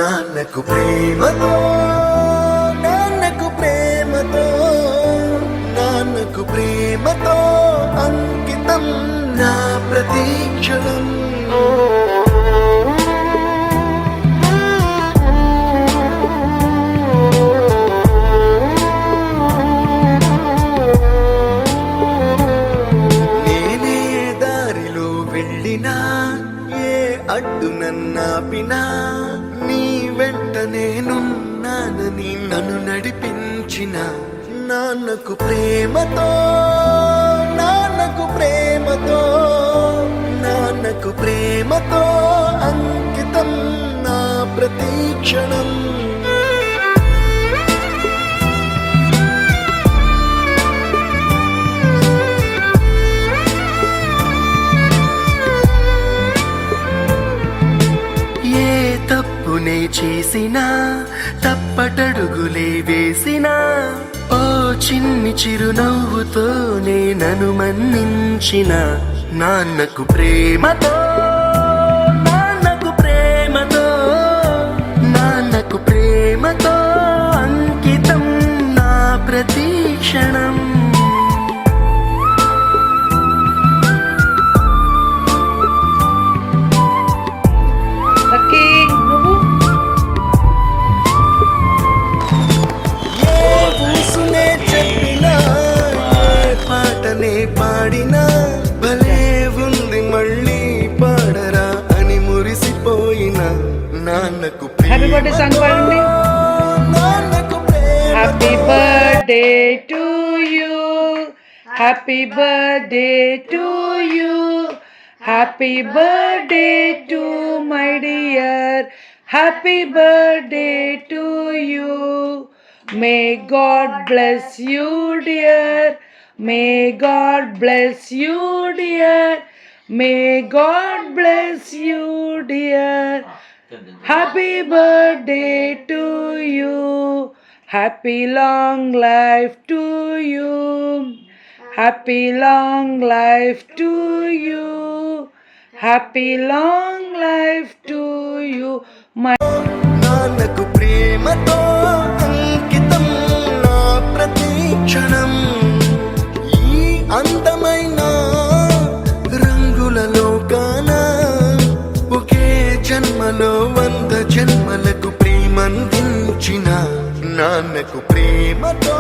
నాన్నకు ప్రేమతో నాన్నకు ప్రేమతో నాన్నకు ప్రేమతో అంకితం నా ప్రతీక్షణం. నేనే దారిలో వెళ్ళినా ఏ అడ్డు నన్నాపినా నీ వెంట నేనున్నానని నన్ను నడిపించిన నాన్నకు ప్రేమతో నాన్నకు ప్రేమతో నాన్నకు ప్రేమతో అంకితం నా ప్రతీక్షణం. తప్పునే చేసినా తప్పటడుగులే వేసినా ఓ చిన్ని చిరునవ్వుతోనే నన్ను మన్నించిన నాన్నకు ప్రేమతో నాన్నకు ప్రేమతో నాన్నకు ప్రేమతో అంకితం నా ప్రతీక్షణం. పాడినా భలే ఉంది మళ్ళీ పాడరా అని మురిసిపోయిన నాన్నకు హ్యాపీ బర్త్డే సాంగ్ పాడండి. నాన్నకు happy birthday to you, happy birthday to you, happy birthday to my dear, happy birthday to you. May God bless you dear, may God bless you dear, may God bless you dear, happy birthday to you, happy long life to you, happy long life to you, happy long life to you. My Nannaku Prematho అంకితం నా ప్రతీక్షణం. అందమైన రంగులలో కానా ఒకే జన్మలో 100 జన్మలకు ప్రేమందించిన నాన్నకు ప్రేమతో